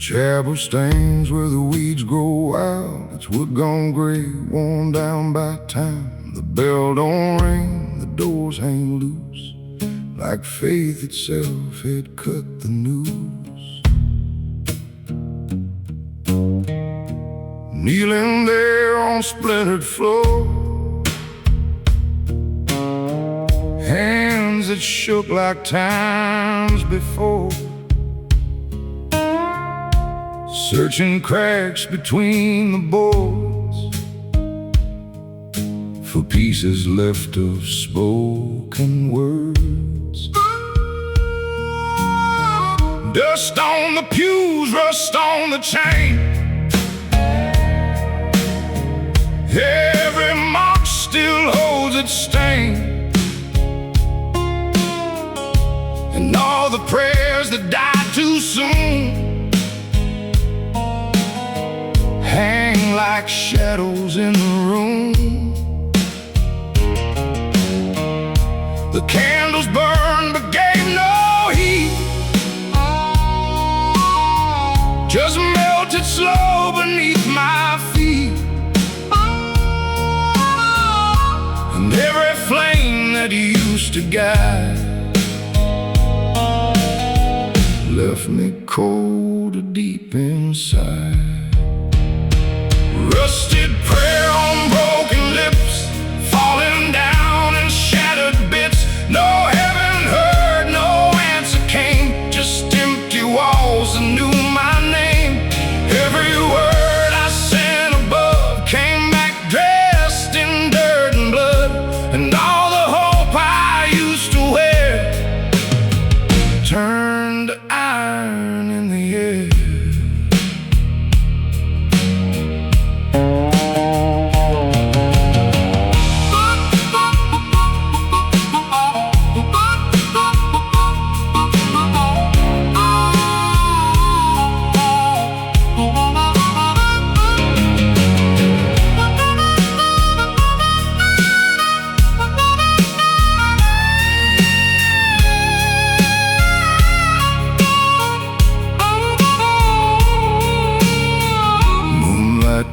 Chapel stains where the weeds grow wild. It's wood gone gray, worn down by time. The bell don't ring, the doors hang loose, like faith itself had cut the noose. Kneeling there on splintered floor, hands that shook like times before, searching cracks between the boards for pieces left of spoken words. Dust on the pews, rust on the chain. Every mark still holds its stain, and all the prayers that died too soon hang like shadows in the room. The candles burned but gave no heat, just melted slow beneath my feet. And every flame that used to guide left me cold deep inside. Rusted prayer on broken lips, falling down in shattered bits. No heaven heard, no answer came, just empty walls that knew my name. Every word I sent above came back dressed in dirt and blood, and all the hope I used to wear turned to iron in the air.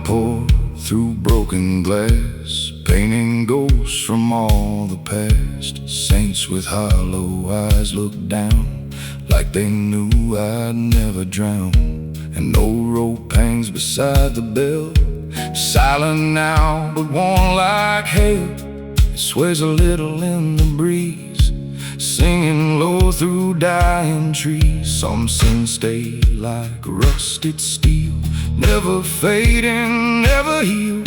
Poured through broken glass, painting ghosts from all the past. Saints with hollow eyes looked down, like they knew I'd never drown. And no rope hangs beside the bell, silent now but warm like hail. It sways a little in the breeze, singing low through dying trees. Some sins stay like rusted steel, never fading, never heal,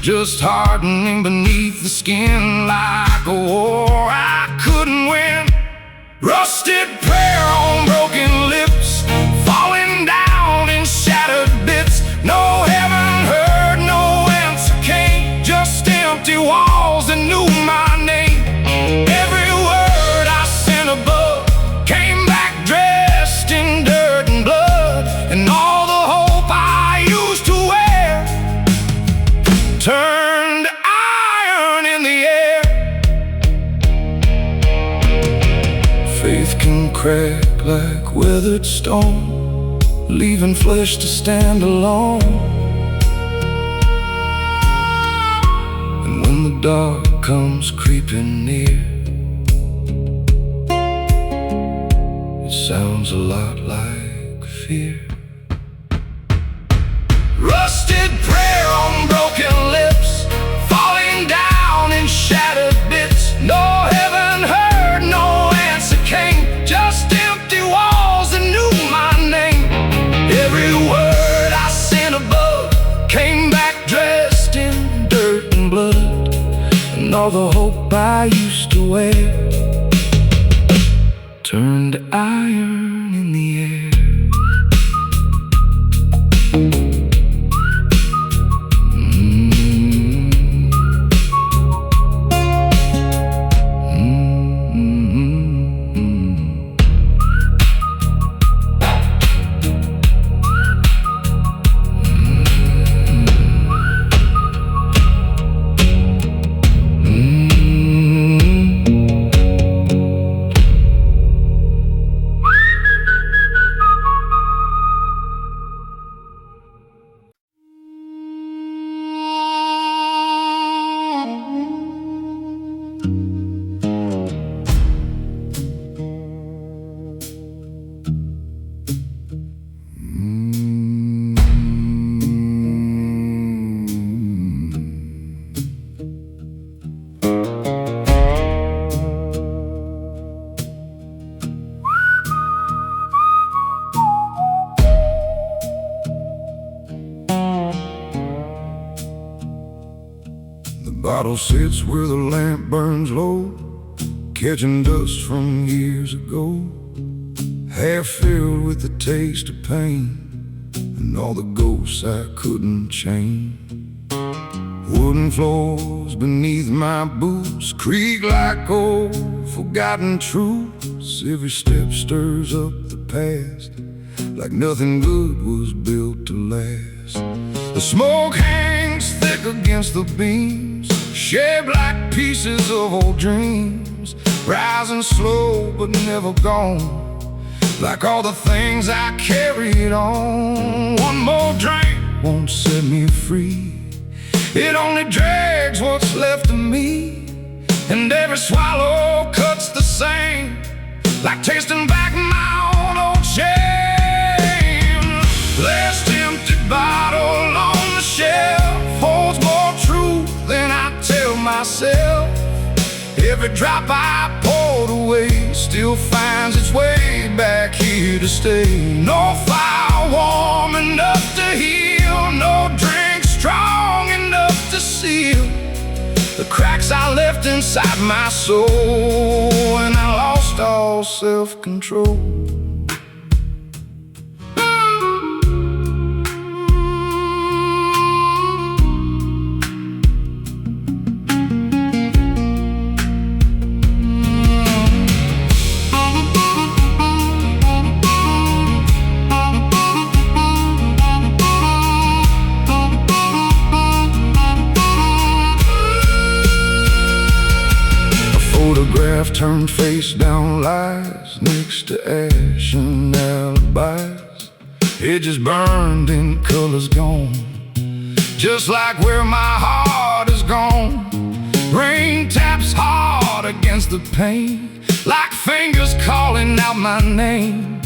just hardening beneath the skin like a war I couldn't win. Rusted prayer on broken lips, falling down in shattered bits. No heaven heard, no answer came, just empty walls that knew my name. Every word I sent above came back dressed in dirt and blood, and all the hope I used to wear turned to iron in the air. Faith can crack like weathered stone, leaving flesh to stand alone. And when the dark comes creeping near, it sounds a lot like fear. Rusted prayer on broken lips, falling down in shattered bits. No heaven heard, no answer came, just empty walls that knew my name. Every word I sent above came back dressed in dirt and blood, and all the hope I used to wear turned to iron in the air. sits where the lamp burns low, catching dust from years ago, half filled with the taste of pain and all the ghosts I couldn't change. Wooden floors beneath my boots creak like old forgotten truths. Every step stirs up the past like nothing good was built to last. The smoke hangs thick against the beams, shaped like pieces of old dreams, rising slow but never gone, like all the things I carried on. One more drink won't set me free, it only drags what's left of me, and every swallow cuts the same, like tasting back my own old shame. Last empty bottle on the shelf holds more truth than I tell myself. Every drop I poured away still finds its way back here to stay. No fire warm enough to heal, no drink strong enough to seal the cracks I left inside my soul when I lost all self-control. Photograph turned face down, lies next to ash and alibis. It just burned and color's gone, just like where my heart is gone. Rain taps hard against the pane, like fingers calling out my name,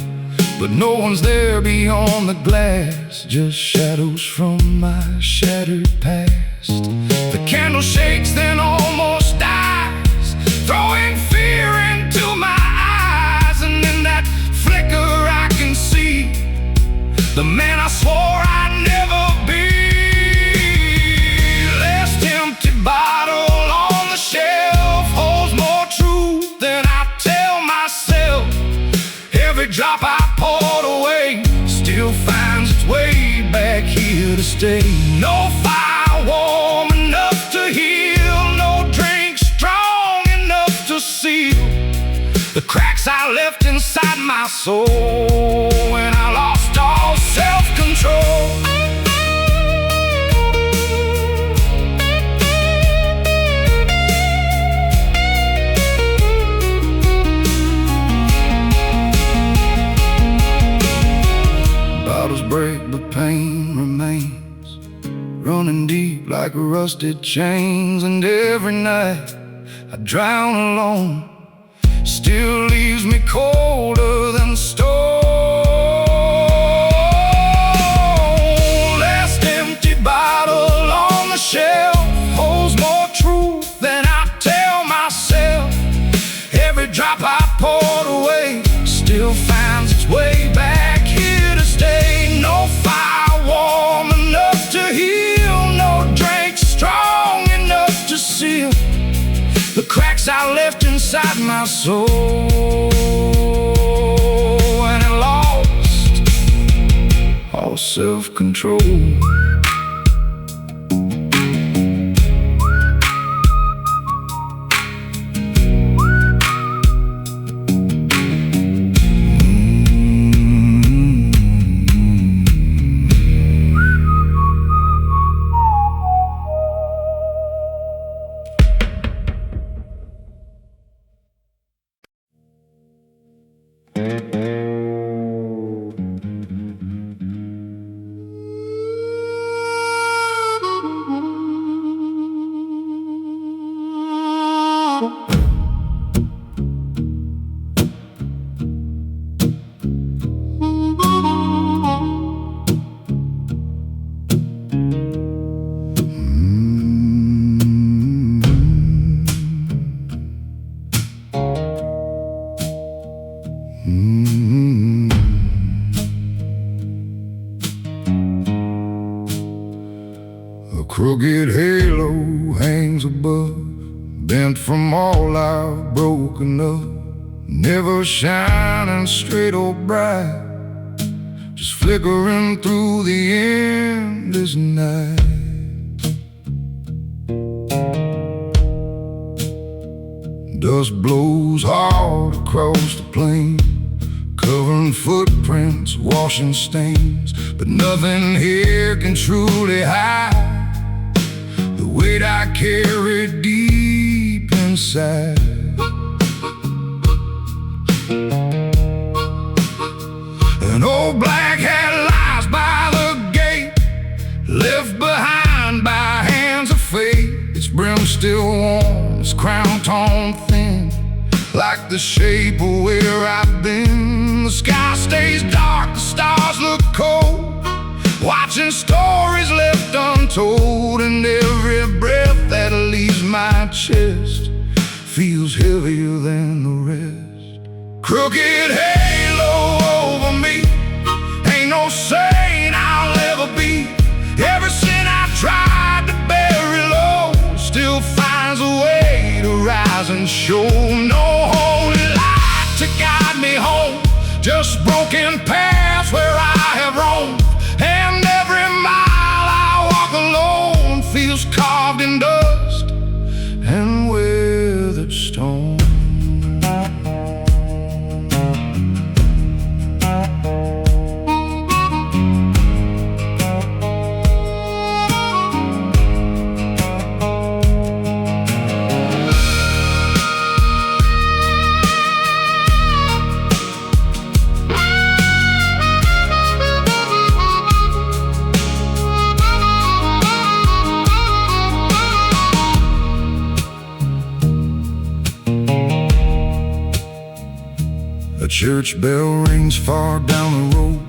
but no one's there beyond the glass, just shadows from my shattered past. The candle shakes then almost dies, throwing fear into my eyes, and in that flicker I can see the man I swore I'd never be. Last empty bottle on the shelf holds more truth than I tell myself. Every drop I poured away still finds its way back here to stay. No fire warm enough to heal, no drink strong enough to seal the cracks I left inside my soul when I lost all self-control. Bottles break but pain remains, running deep like rusted chains, and every night I drown alone, still leaves me colder than stone. Last empty bottle on the shelf holds more truth than I tell myself. Every drop I poured away still finds its way back here to stay. No fire warm enough to heal, no drink strong enough to seal the cracks I left inside my soul when I lost all self-control. A crooked halo hangs heavens above, bent from all I've broken up, never shining straight or bright, just flickering through the endless night. Dust blows hard across the plain, covering footprints, washing stains, but nothing here can truly hide the weight I carry deep inside. An old black hat lies by the gate, left behind by hands of fate. Its brim still warm, its crown torn thin, like the shape of where I've been. The sky stays dark, the stars look cold, watching stories left untold. And every breath that leaves my chest feels heavier than the rest. Crooked halo over me, ain't no saint I'll ever be. Every sin I tried to bury low still finds a way to rise and show. No holy light to guide me home, just broken paths where I have roamed. And every mile I walk alone feels carved in dust and weathered stone. A church bell rings far down the road,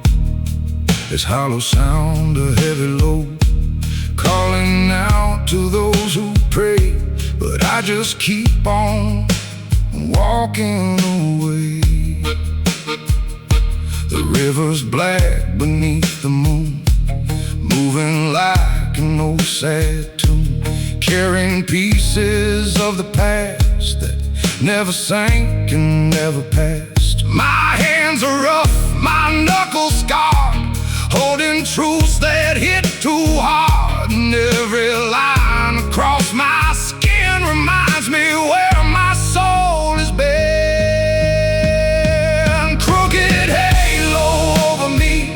its hollow sound a heavy load, calling out to those who pray. But I just keep on walking away. The river's black beneath the moon, moving like an old sad tune, carrying pieces of the past that never sank and never passed. My hands are rough, my knuckles scarred, holding truths that hit too hard. And every line across my skin reminds me where my soul has been. Crooked halo over me,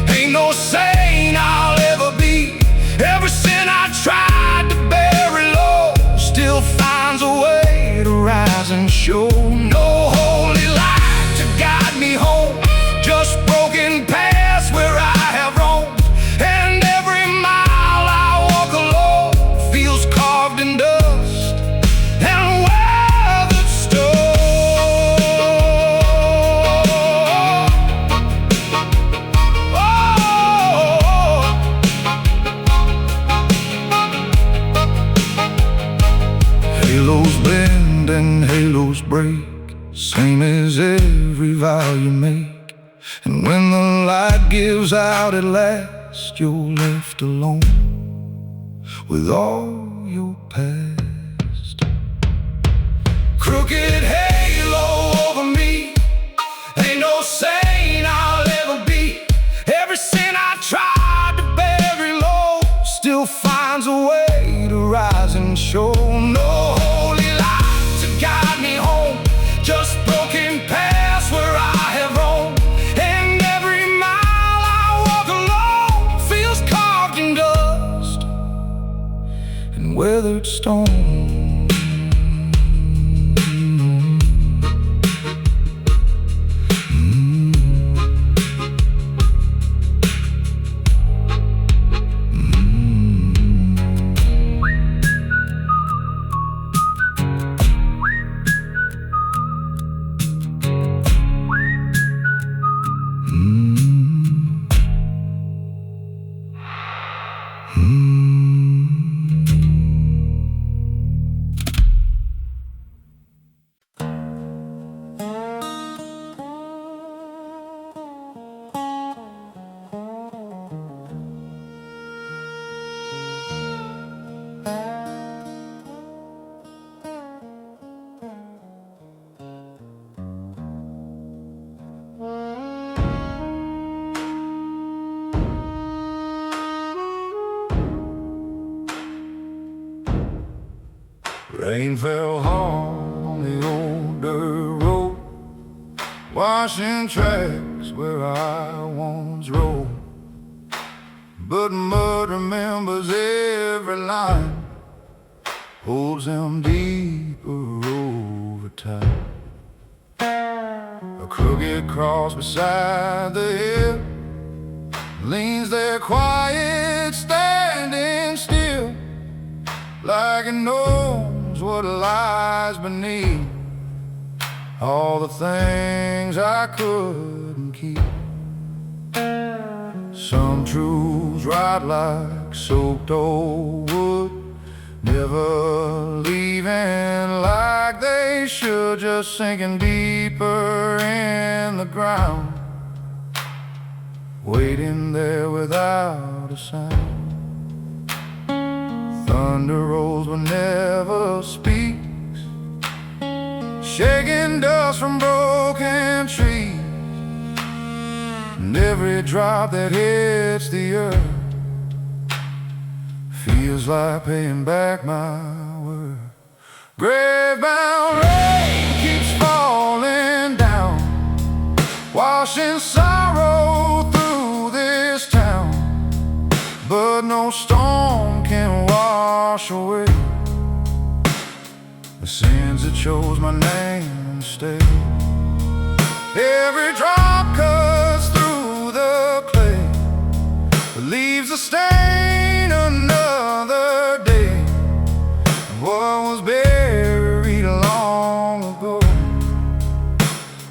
ain't no saint I'll ever be. Every sin I tried to bury low still finds a way to rise and show. No holy light to guide me home, just broken paths where I have roamed. And every mile I walk alone feels carved in dust and weathered stone. Halos bend and halos break, same as every vow you make. And when the light gives out at last, you're left alone with all your past. Crooked halo over me, ain't no saint I'll ever be. Every sin I tried to bury low still finds a way to rise and show. No holy light to guide me home, just broken paths where I have roamed. And every mile I walk alone feels carved in dust and weathered stone. Rain fell hard on the old dirt road, washing tracks where I once rode. But mud remembers every line, holds them deeper over time. A crooked cross beside the hill leans there quiet, standing still, like it knows what lies beneath all the things I couldn't keep. Some truths ride like soaked old wood, never leaving like they should, just sinking deeper in the ground, waiting there without a sound. Thunder rolls but never speaks, shaking dust from broken trees, and every drop that hits the earth feels like paying back my word. Grave-bound rain keeps falling down, washing sorrow through this town, but no storm can wash away the sins that chose my name to stay. Every drop cuts through the clay, but leaves a stain another day. What was buried long ago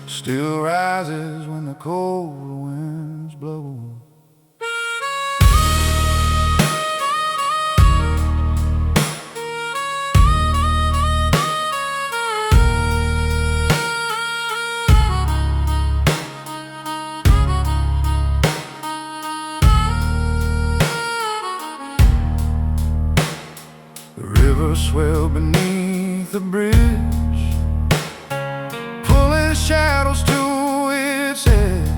still rises when the cold winds blow. The river swelled beneath the bridge, pulling shadows to its edge.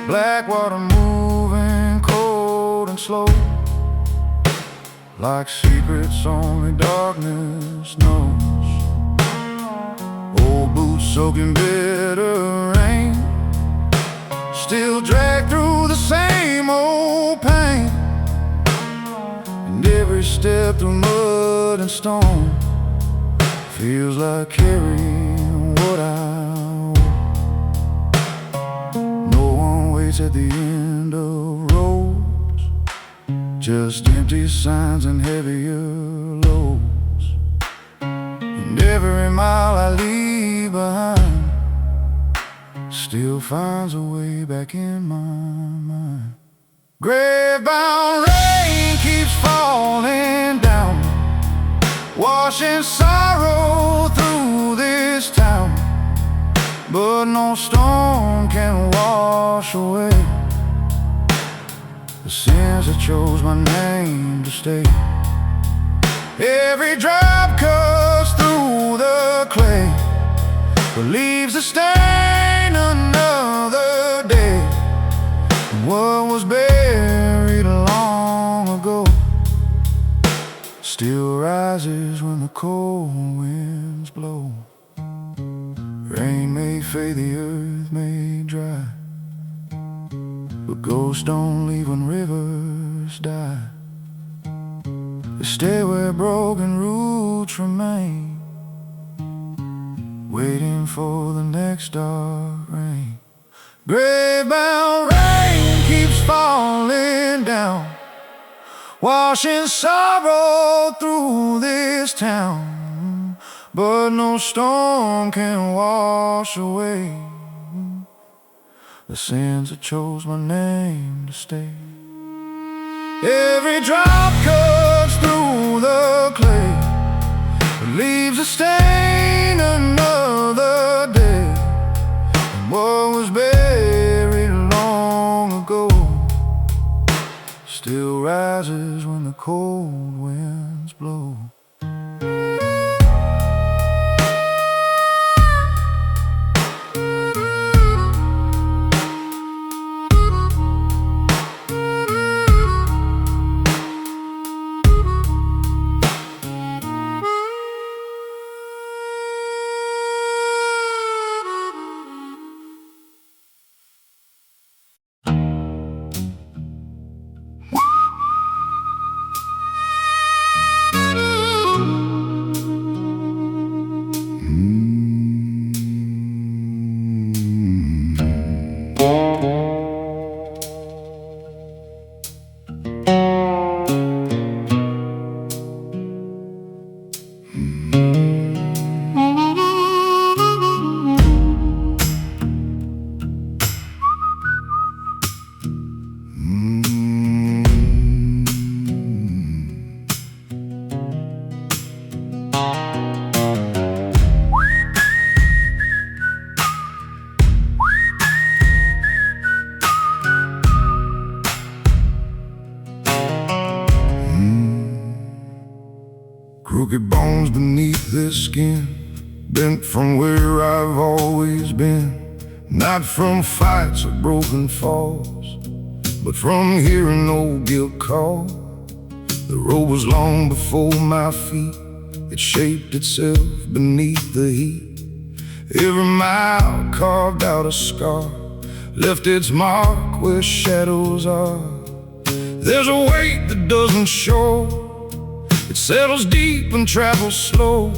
Black water moving cold and slow, like secrets only darkness knows. Old boots soaking bitter rain, still drag through the same old pain. And every step through mud and stone feels like carrying what I owe. No one waits at the end of roads, just empty signs and heavier loads. And every mile I leave behind still finds a way back in my mind. Grave-bound rain keeps falling down, washing sorrow through this town, but no storm can wash away the sins that chose my name to stay. Every drop cuts through the clay, but leaves a stain another day. What was buried long ago still rises when the cold winds blow. Rain may fade, the earth may dry, but ghosts don't leave when rivers die. They stay where broken roots remain, waiting for the next dark rain. Grave-bound rain keeps falling down, washing sorrow through this town, but no storm can wash away the sins that chose my name to stay. Every drop cuts through the clay, but leaves a stain another day. And what was buried long ago still rises when the cold winds blow. bent from where I've always been, not from fights or broken falls, but from hearing no guilt call. The road was long before my feet, it shaped itself beneath the heat. Every mile carved out a scar, left its mark where shadows are. There's a weight that doesn't show, it settles deep and travels slow.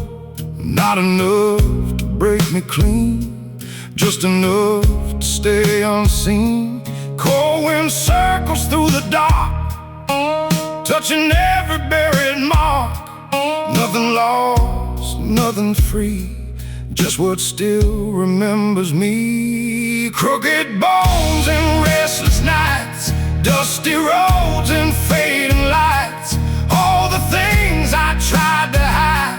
Not enough to break me clean, just enough to stay unseen. Cold wind circles through the dark, touching every buried mark. Nothing lost, nothing free, just what still remembers me. Crooked bones and restless nights, dusty roads and fading lights. All the things I tried to hide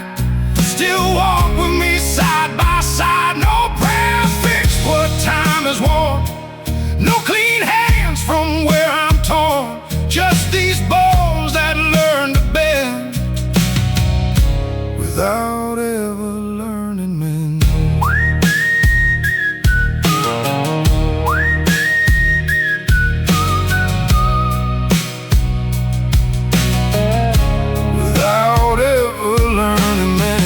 still walk with me side by side. No prayer fixed what time has worn, no clean hands from where I'm torn. Just these bones that learn to bend without ever learning mend. Without ever learning mend.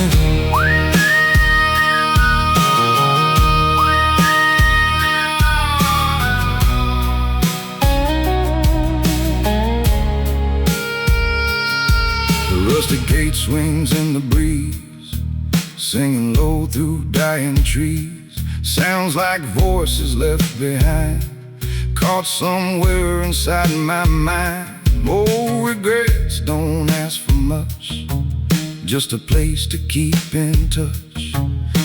The rusted gate swings in the breeze, singing low through dying trees. Sounds like voices left behind, caught somewhere inside my mind. Oh, regrets don't ask for much, just a place to keep in touch.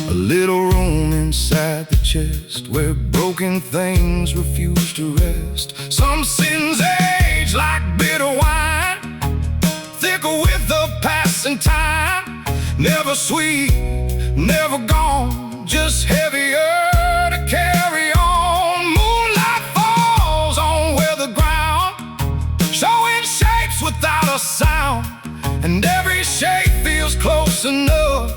A little room inside the chest where broken things refuse to rest. Some sins age like bitter wine, thicker with the passing time. Never sweet, never gone, just heavier to carry on. Moonlight falls on weathered ground, showing shapes without a sound. And every shape feels close enough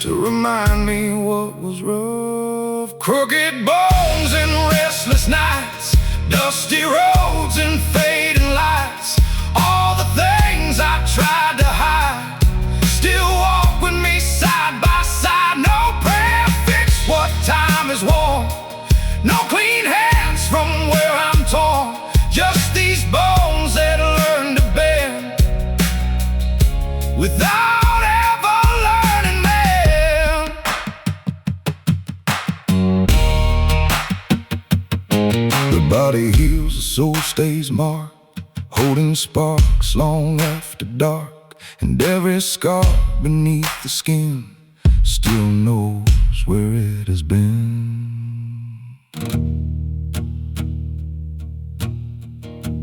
to remind me what was rough. Crooked bones and restless nights, dusty roads and fading lights. All the things I tried to hide still walk with me side by side. No prayer fixed what time is worn, no clean hands from where I'm torn. Just these bones that learn to bend without ever learning mend. The body heals, the soul stays marked, holding sparks long after dark. And every scar beneath the skin still knows where it has been.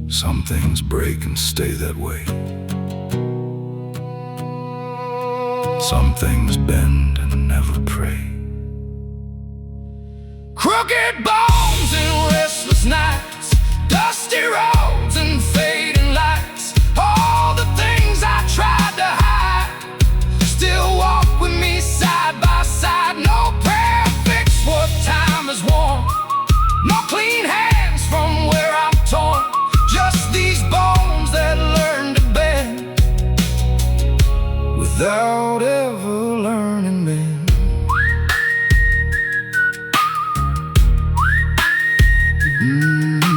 Some things break and stay that way, some things bend and never pray. Crooked bones and restless nights, dusty roads and fading lights. All the things I tried to hide still walk with me side by side. No prayer fixed what time has worn, no clean hands from where I'm torn. Just these bones that learn to bend without ever learning mend. Mm-hmm.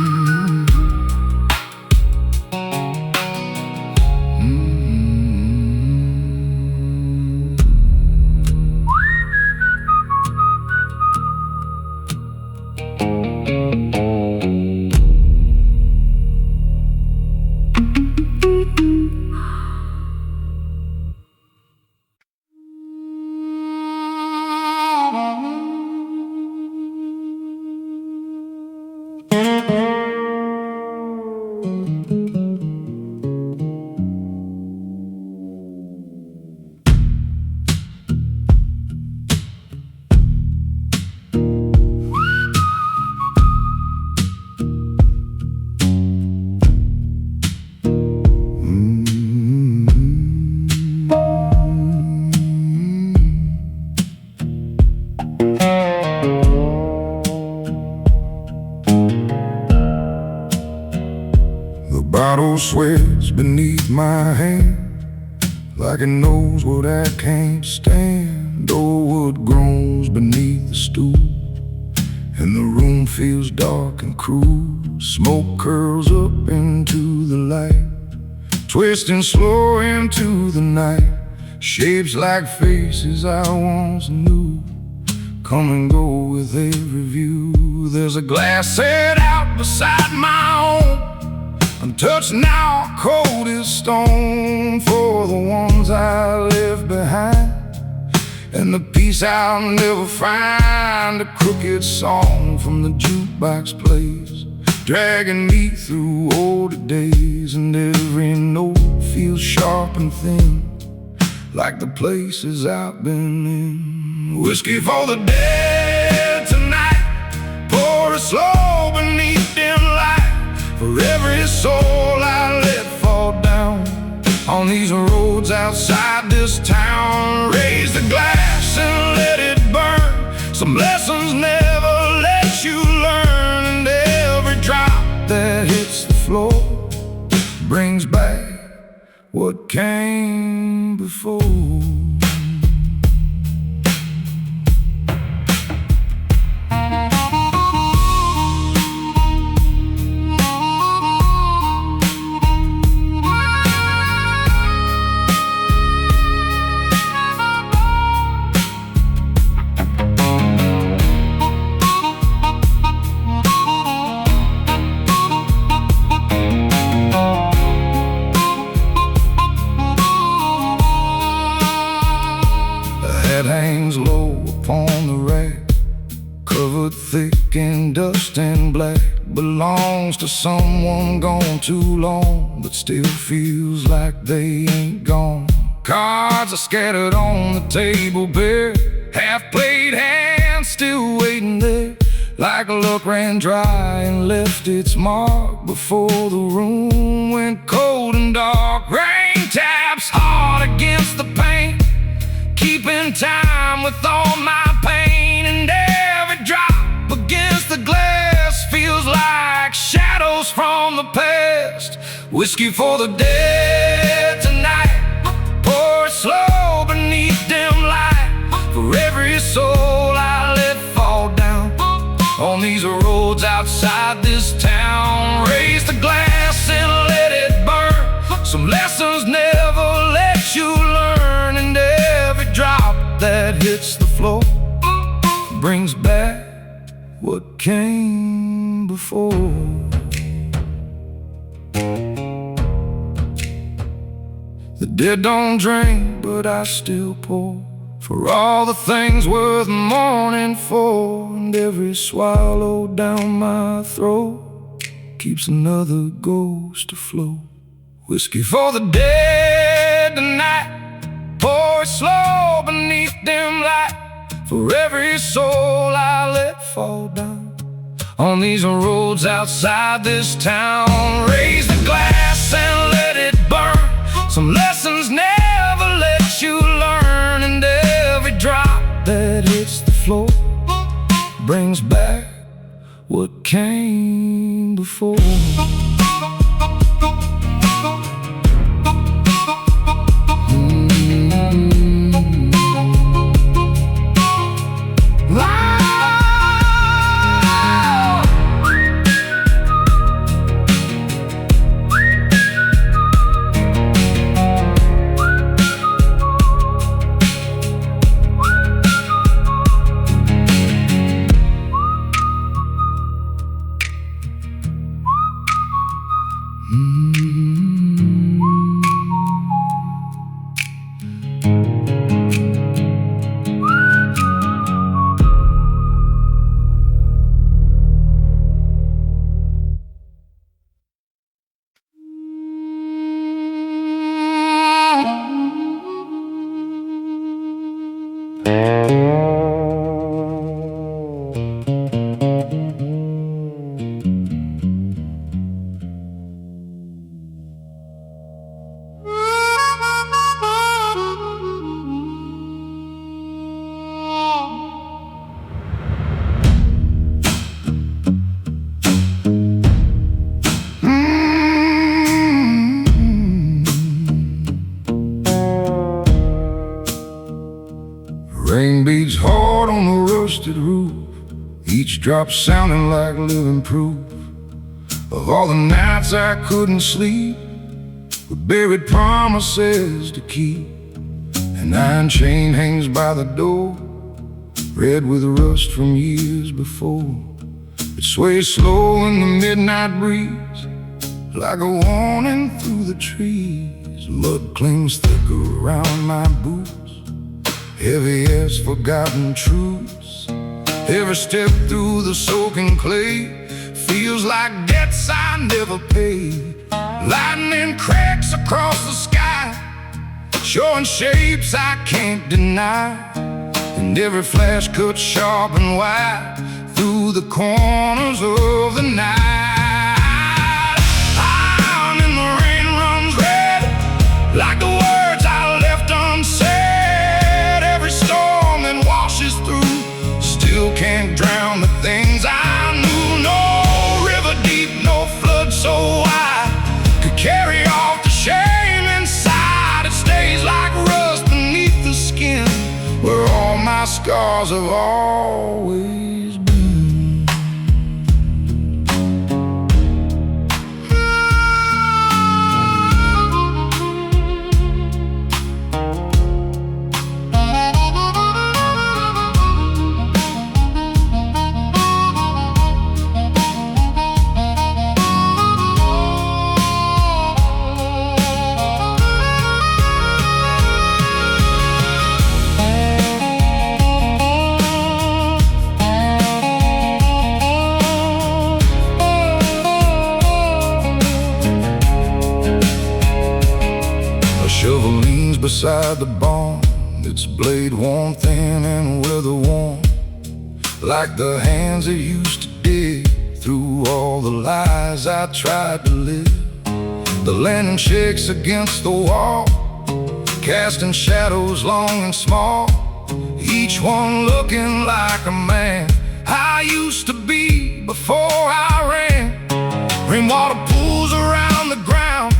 sweats beneath my hand, like it knows what I can't stand. Oh, what groans beneath the stool, and the room feels dark and cruel. Smoke curls up into the light, twisting slow into the night. Shapes like faces I once knew, come and go with every view. There's a glass set out beside my own, untouched now, cold as stone, for the ones I left behind, and the peace I'll never find. A crooked song from the jukebox plays, dragging me through older days, and every note feels sharp and thin, like the places I've been in. Whiskey for the dead tonight, pour it slow beneath dim light, for every soul I let fall down on these roads outside this town. Raise the glass and let it burn, some lessons never let you learn, and every drop that hits the floor brings back what came before. That hangs low upon the rack, covered thick in dust and black, belongs to someone gone too long, but still feels like they ain't gone. Cards are scattered on the table bare, half-played hands still waiting there, like luck ran dry and left its mark before the room went cold and dark. Rain taps hard against the paint, keeping time with all my pain, and every drop against the glass feels like shadows from the past. Whiskey for the dead tonight, pour it slow beneath dim light, for every soul I let fall down on these roads outside this town. Raise the glass and let it burn, some lessons never let you learn, and every drop that hits the floor brings back what came before. The dead don't drink, but I still pour, for all the things worth mourning for, and every swallow down my throat keeps another ghost afloat. Whiskey for the dead tonight, pour it slow beneath dim light, for every soul I let fall down on these roads outside this town. Raise the glass and let it burn, some lessons never let you learn, and every drop that hits the floor brings back what came before. rusted roof, each drop sounding like living proof of all the nights I couldn't sleep, with buried promises to keep. An iron chain hangs by the door, red with rust from years before. It sways slow in the midnight breeze, like a warning through the trees. Mud clings thick around my boots, heavy as forgotten truths. Every step through the soaking clay feels like debts I never paid. Lightning cracks across the sky, showing shapes I can't deny, and every flash cuts sharp and wide through the corners of the night. Iron in the rain runs red, like the words I left unsaid. Every storm that washes through still can't drown the things I knew. No river deep, no flood so wide could carry off the shame inside. It stays like rust beneath the skin, where all my scars have always been. Shovel leans beside the barn, its blade worn thin and weather-worn, like the hands that used to dig through all the lies I tried to live. The lantern shakes against the wall, casting shadows long and small, each one looking like a man I used to be before I ran. Rainwater pools around the ground,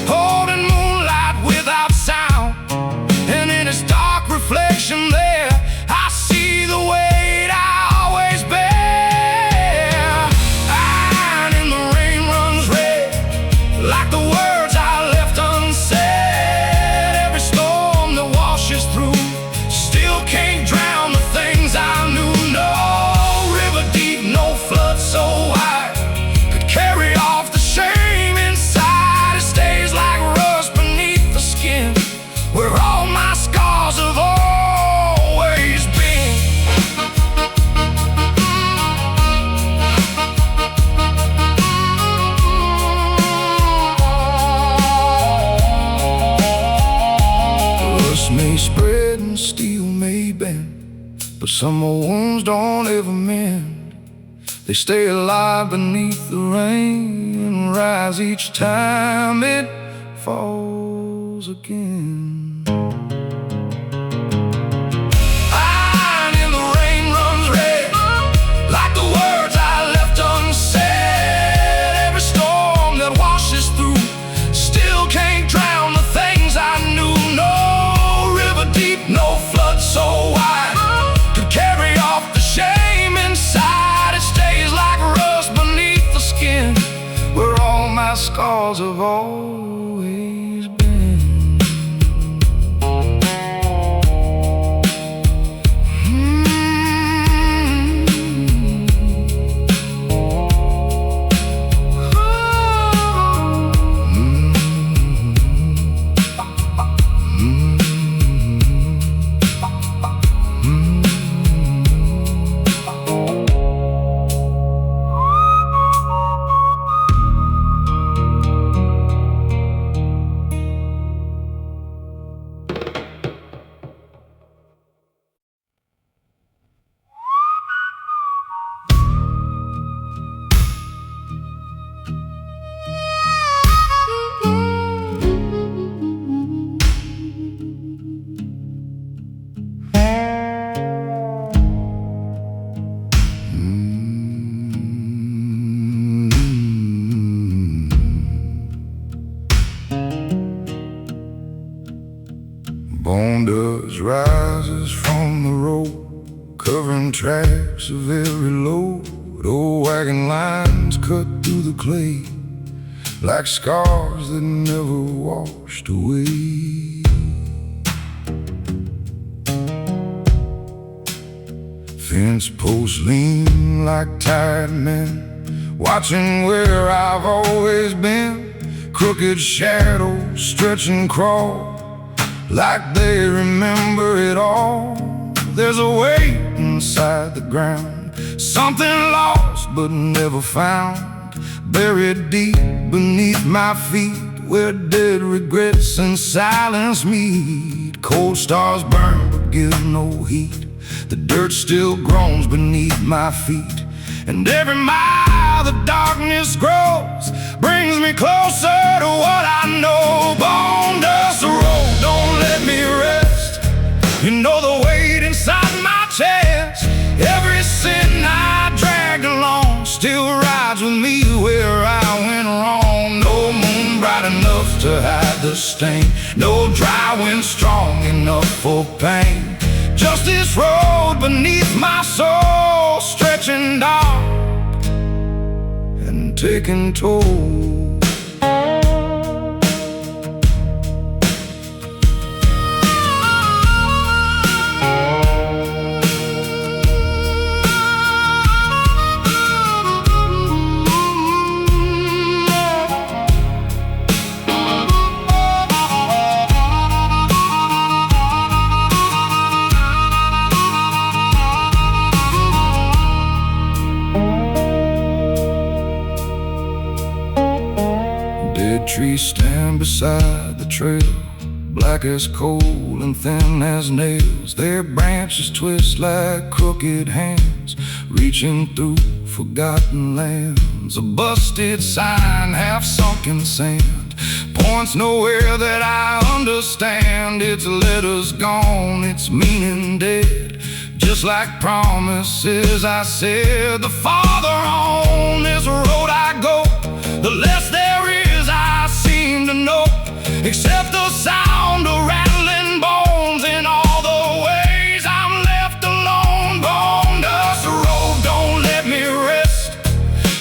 holding moonlight without sound, and in its dark reflection there I see the weight I always bear. Iron in the rain runs red, like the words I left unsaid. Every storm that washes through still can't drown the things I knew. No river deep, no flood so wide could carry off the shame inside. It stays like rust beneath the skin, where all my scars have always been. Rust may spread and steel may bend, but some wounds don't ever mend. They stay alive beneath the rain and rise each time it falls again. Iron in the rain runs red, like the words I left unsaid. Every storm that washes through still can't drown the things I knew. No river deep, no flood so wide could carry off the shame inside. It stays like rust beneath the skin, where all my scars have always been. Bone dust rises from the road, covering them tracks of every load. Old wagon lines cut through the clay like scars that never washed away. Fence posts lean like tired men, watching where I've always been. Crooked shadows stretch and crawl like they remember it all. There's a weight inside the ground, something lost but never found, buried deep beneath my feet, where dead regrets and silence meet. Cold stars burn but give no heat, the dirt still groans beneath my feet, and every mile the darkness grows brings me closer to what I know. Bone dust road, don't let me rest. You know the weight inside my chest. Every sin I dragged along still rides with me where I went wrong. No moon bright enough to hide the stain, no dry wind strong enough for pain. Just this road beneath my soul, stretching dark and taking toll. Dead trees stand beside the trail, black as coal and thin as nails. Their branches twist like crooked hands, reaching through forgotten lands. A busted sign, half sunk in sand, points nowhere that I understand. Its letters gone, its meaning dead, just like promises I said. The farther on this road I go, the less there is I seem to know, except the sound of rattling bones. In all the ways I'm left alone. Bone dust road, don't let me rest.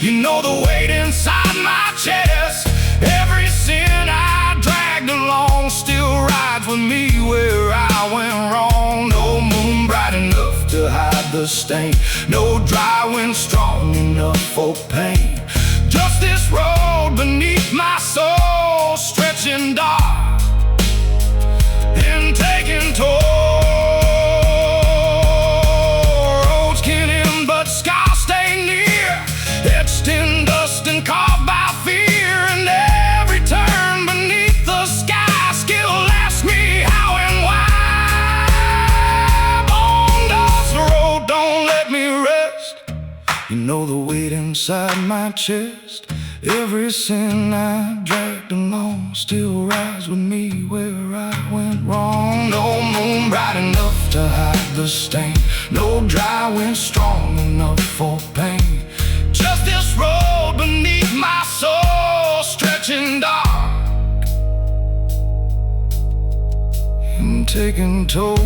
You know the weight inside my chest. Every sin I dragged along still rides with me where I went wrong. No moon bright enough to hide the stain, no dry wind strong enough for pain. Just this road beneath my soul, stretching dark and taking toll. Roads can't end, but scars stay near, etched in dust and carved by fear. And every turn beneath the sky still asks me how and why. Bone dust road, don't let me rest. You know the weight inside my chest. Every sin I dragged along still rides with me where I went wrong. No moon bright enough to hide the stain, no dry wind strong enough for pain. Just this road beneath my soul, stretching dark and taking toll.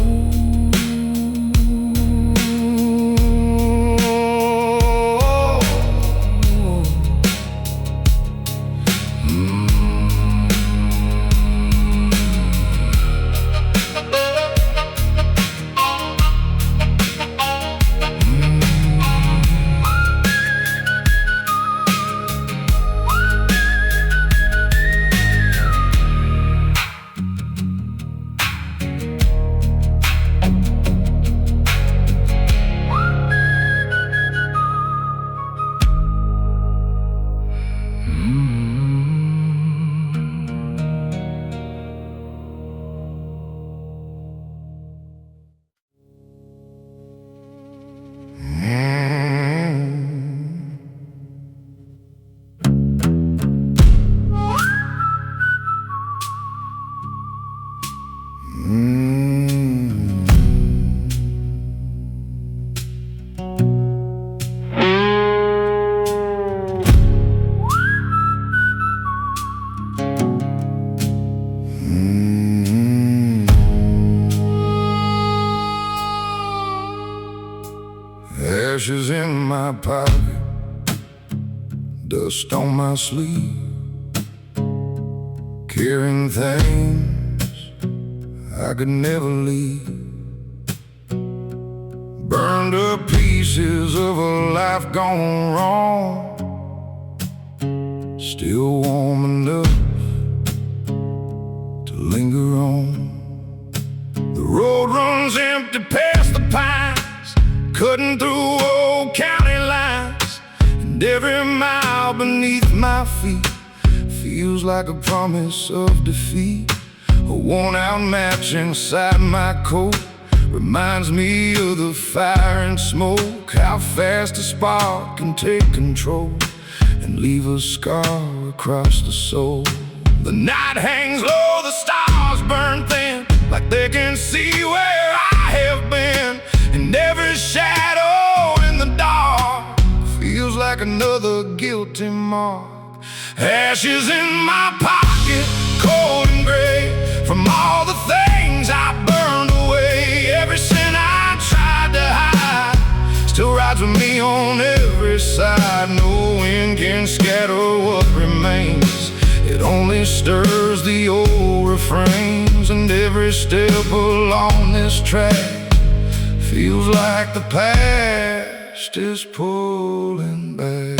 Ashes in my pocket, dust on my sleeve, carrying things I could never leave. Burned up pieces of a life gone wrong, still warm enough to linger on. The road runs empty past the pines, cutting through old county lines, and every mile beneath my feet feels like a promise of defeat. A worn-out match inside my coat reminds me of the fire and smoke, how fast a spark can take control and leave a scar across the soul. The night hangs low, the stars burn thin, like they can see where I have been, and every shadow in the dark feels like another guilty mark. Ashes in my pocket, cold and gray, from all the things I burned away. Every sin I tried to hide still rides with me on every side. No wind can scatter what remains, it only stirs the old refrains. And every step along this track feels like the past is pulling back.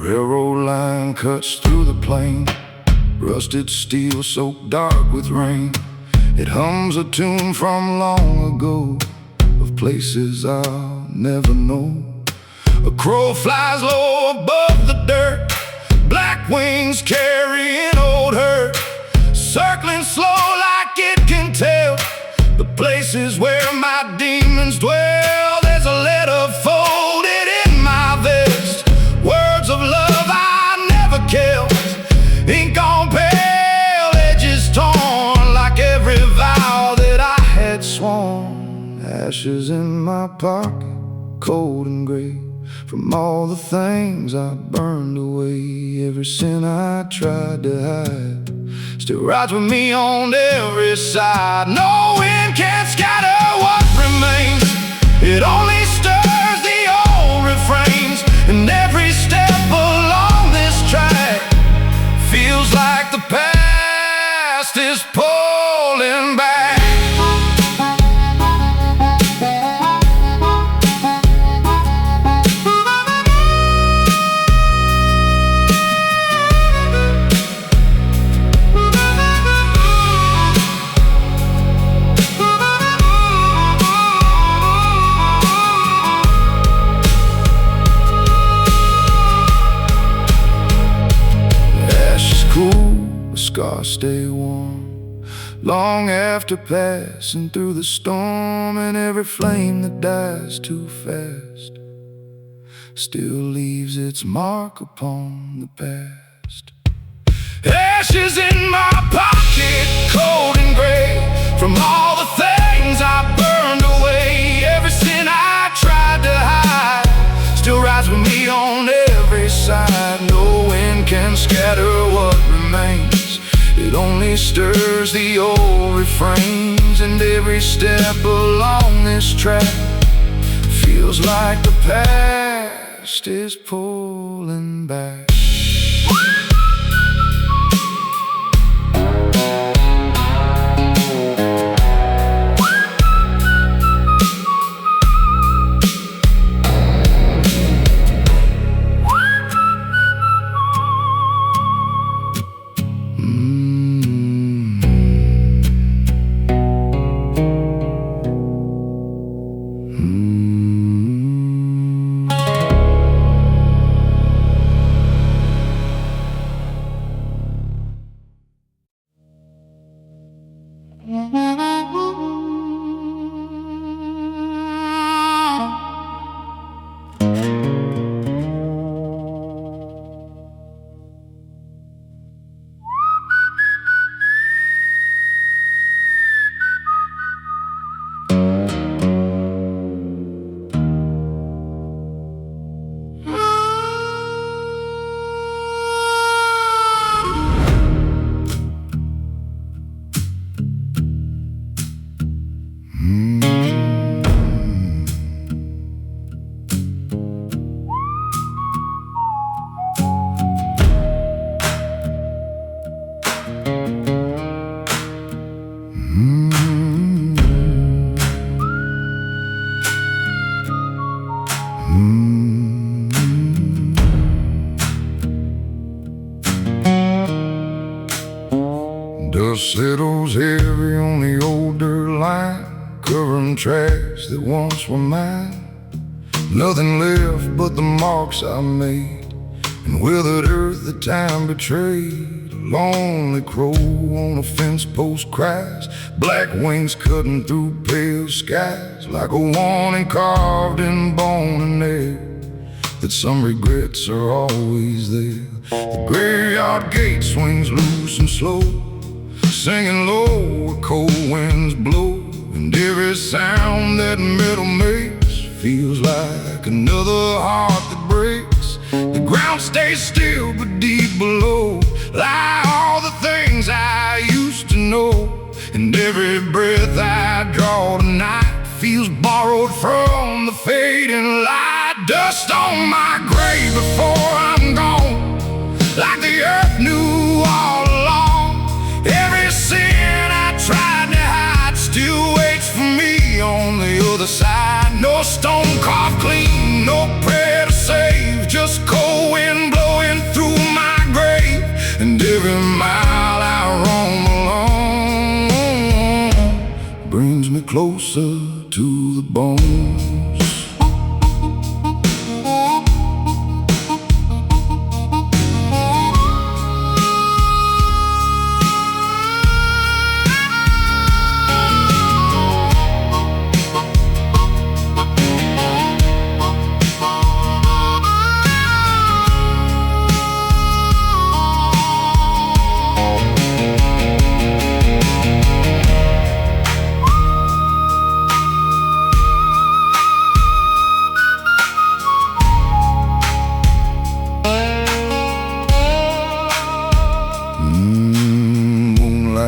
Railroad line cuts through the plain, rusted steel soaked dark with rain. It hums a tune from long ago, of places I'll never know. A crow flies low above the dirt, black wings carrying old hurt, circling slow like it can tell the places where my demons dwell. There's a letter folded in my vest, words of love I never killed, ink on pale, edges torn, like every vow that I had sworn. Ashes in my pocket, cold and gray, from all the things I burned away. Every sin I tried to hide still rides with me on every side. No wind can scatter what remains, it only stirs the old refrains. And every step along this track feels like the past is pulling back. Scars stay warm long after passing through the storm, and every flame that dies too fast still leaves its mark upon the past. Ashes in my pocket, cold and gray, from all the things I burned away. Every sin I tried to hide still rides with me on every side. No wind can scatter what remains, it only stirs the old refrains. And every step along this track feels like the past is pulling back. Dust settles heavy on the old dirt line, covering tracks that once were mine. Nothing left but the marks I made, and withered earth that time betrayed. A lonely crow on a fence post cries, black wings cutting through pale skies, like a warning carved in bone and nail, that some regrets are always there. The graveyard gate swings loose and slow, singing low where cold winds blow, and every sound that metal makes feels like another heart that breaks. The ground stays still, but deep below lie all the things I used to know, and every breath I draw tonight feels borrowed from the fading light. Dust on my grave before I'm gone, like the earth knew all along. Every sin I tried to hide still waits for me on the other side. No stone carved clean, no prayer to save, just cold wind blowing through my grave. And every mile I roam alone brings me closer to the bones.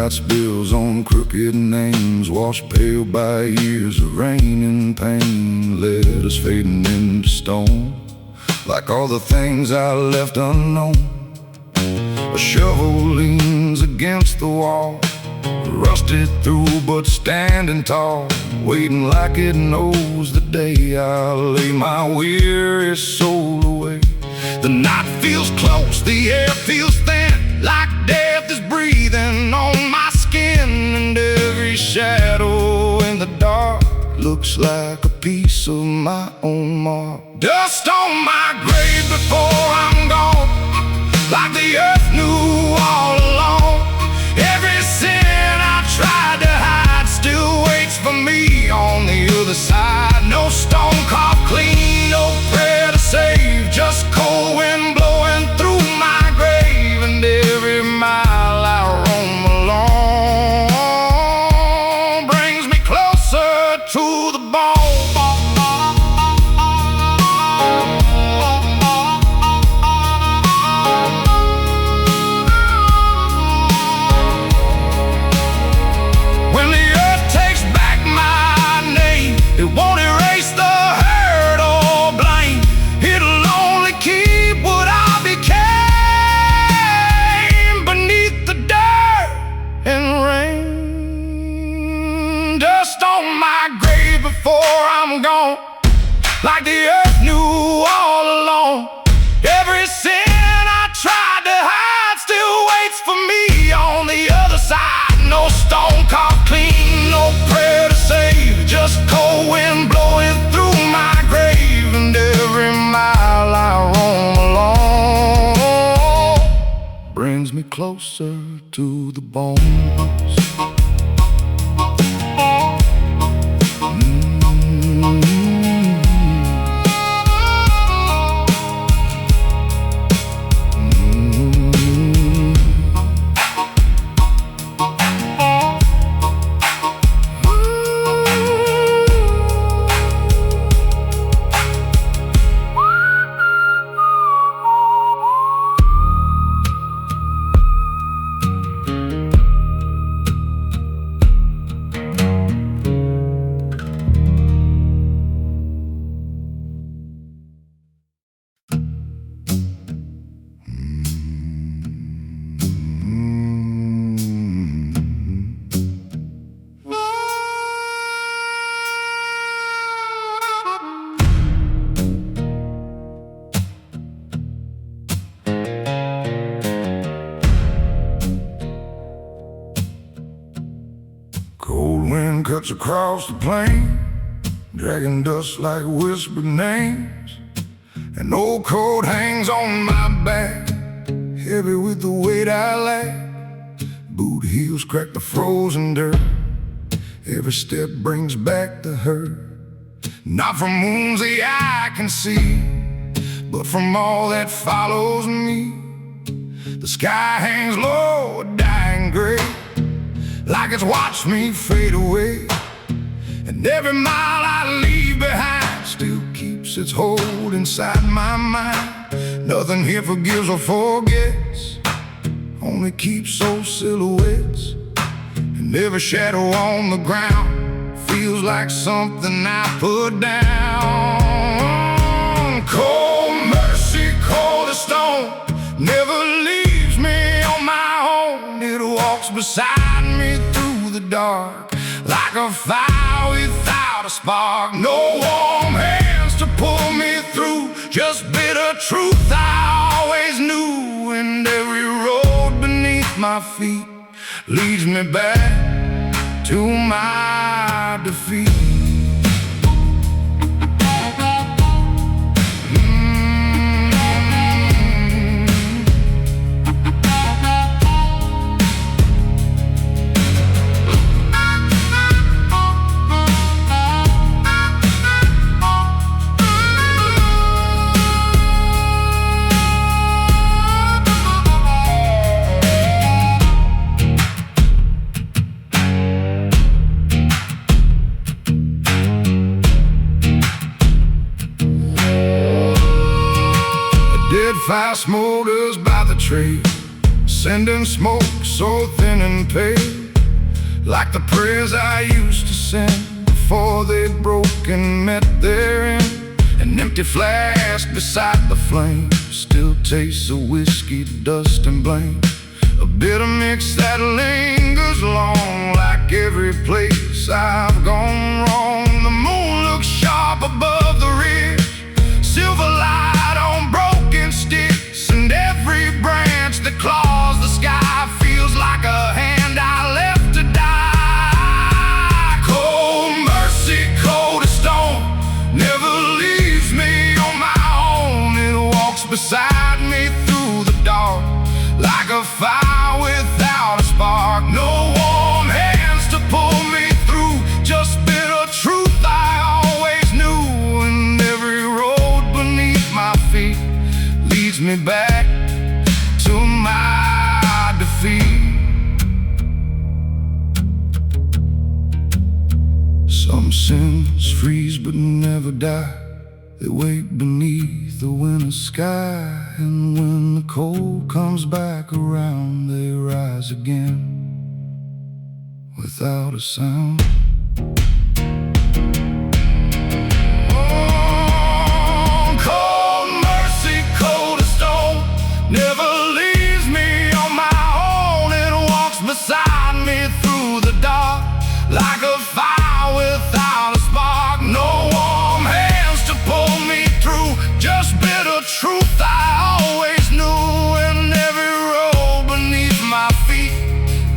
Spills on crooked names, washed pale by years of rain and pain, letters fading into stone, like all the things I left unknown. A shovel leans against the wall, rusted through but standing tall, waiting like it knows the day I'll lay my weary soul away. The night feels close, the air feels thin, like death is breathing on my skin, and every shadow in the dark looks like a piece of my own mark. Dust on my grave before I'm gone, like the earth knew all along. Every sin I tried to hide still waits for me on the other side. No stone carved clean, no prayer to save, just cold wind blowing through my grave. And every mile I roam alone brings me closer to the bone. When the earth takes back my name, it won't erase the hurt or blame. It'll only keep what I became beneath the dirt and rain. Dust on my grave before I'm gone, like the earth knew all along. Every sin I tried to hide still waits for me on the other side. No stone carved clean, no prayer to save, just cold wind blowing through my grave. And every mile I roam alone brings me closer to the bones. cuts across the plain, dragging dust like whispered names. An old coat hangs on my back, heavy with the weight I lack. Boot heels crack the frozen dirt, every step brings back the hurt. Not from wounds the eye can see, but from all that follows me. The sky hangs low, dying gray, like it's watched me fade away. And every mile I leave behind still keeps its hold inside my mind. Nothing here forgives or forgets, only keeps those silhouettes. And every shadow on the ground feels like something I put down. Cold mercy, cold as stone, never leaves me on my own. It walks beside me through the dark, like a fire without a spark. No warm hands to pull me through, just bitter truth I always knew. And every road beneath my feet leads me back to my defeat. Fire smolders by the tree, sending smoke so thin and pale, like the prayers I used to send before they broke and met their end. An empty flask beside the flame still tastes of whiskey, dust and blame, a bitter mix that lingers long, like every place I've gone wrong. The moon looks sharp above the ridge, silver light on broken sticks, and every branch that claws the sky feels like a hand I left to die. Cold mercy, cold as stone, never leaves me on my own. It walks beside me through the dark, like a fire without a spark. No warm hands to pull me through, just bitter truth I always knew. And every road beneath my feet leads me back to my defeat. Some sins freeze but never die, they wait beneath the winter sky. And when the cold comes back around, they rise again without a sound. Never leaves me on my own. It walks beside me through the dark, like a fire without a spark. No warm hands to pull me through, just bitter truth I always knew. And every road beneath my feet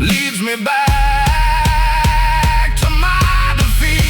leads me back to my defeat.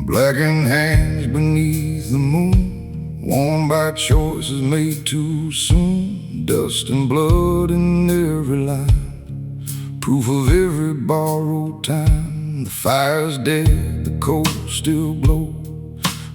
Blackened hands beneath the moon, worn by choices made too soon. Dust and blood in every line, proof of every borrowed time. The fire's dead, the coals still glow,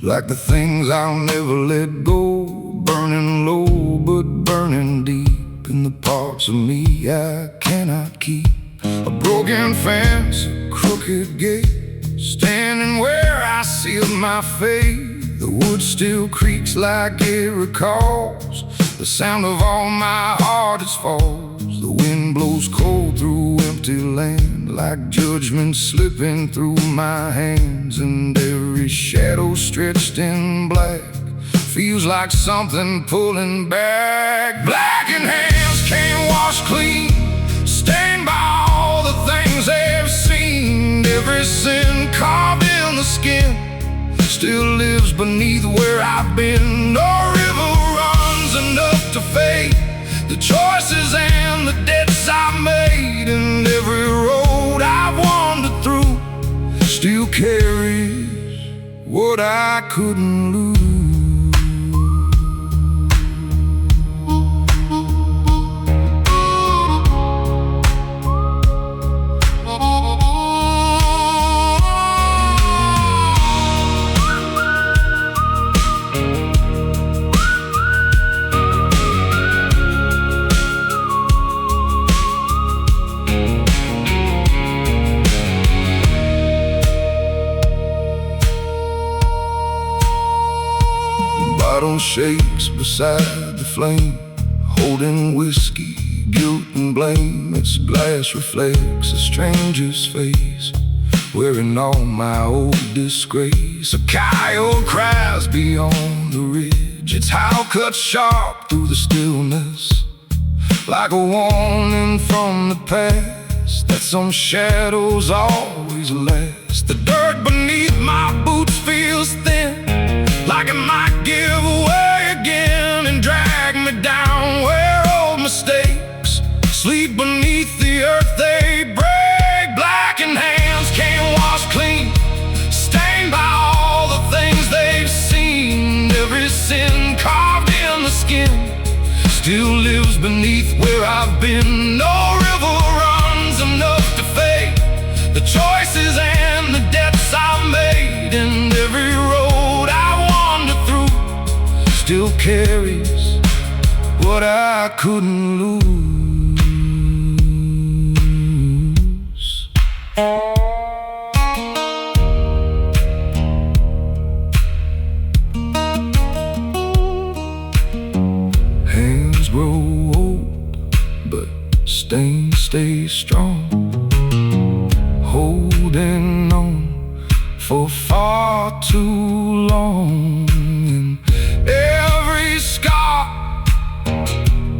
like the things I'll never let go. Burning low, but burning deep in the parts of me I cannot keep. A broken fence, a crooked gate, standing where I sealed my fate. The wood still creaks like it recalls the sound of all my hardest falls. The wind blows cold through empty land, like judgment slipping through my hands. And every shadow stretched in black feels like something pulling back. Blackened hands can't wash clean, stained by all the things they've seen. Every sin carved in the skin still lives beneath where I've been. No river runs enough to fade the choices and the debts I've made. And every road I've wandered through still carries what I couldn't lose. Bottle shakes beside the flame, holding whiskey, guilt and blame. Its glass reflects a stranger's face, wearing all my old disgrace. A coyote cries beyond the ridge, its howl cuts sharp through the stillness, like a warning from the past that some shadows always last. The dirt beneath my boots feels thin, like it might give away again and drag me down where old mistakes sleep beneath the earth they break. Blackened hands can't wash clean, stained by all the things they've seen. Every sin carved in the skin still lives beneath where I've been. No river runs enough to fade the choices and the debts I've made. And every road I wander through still carries what I couldn't lose. Hands grow old, but stains stay strong, holding on for far too long. And every scar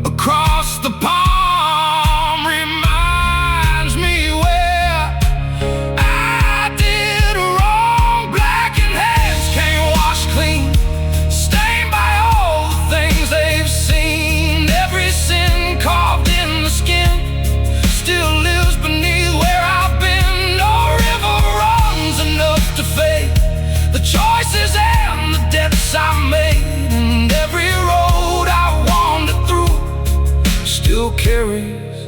across the palm reminds me where I did wrong. Blackened hands can't wash clean, stained by all the things they've seen. Every sin carved in the skin still lives beneath where I've been. No river runs enough to fade the choices and the debts I made. And every road I wander through still carries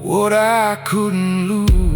what I couldn't lose.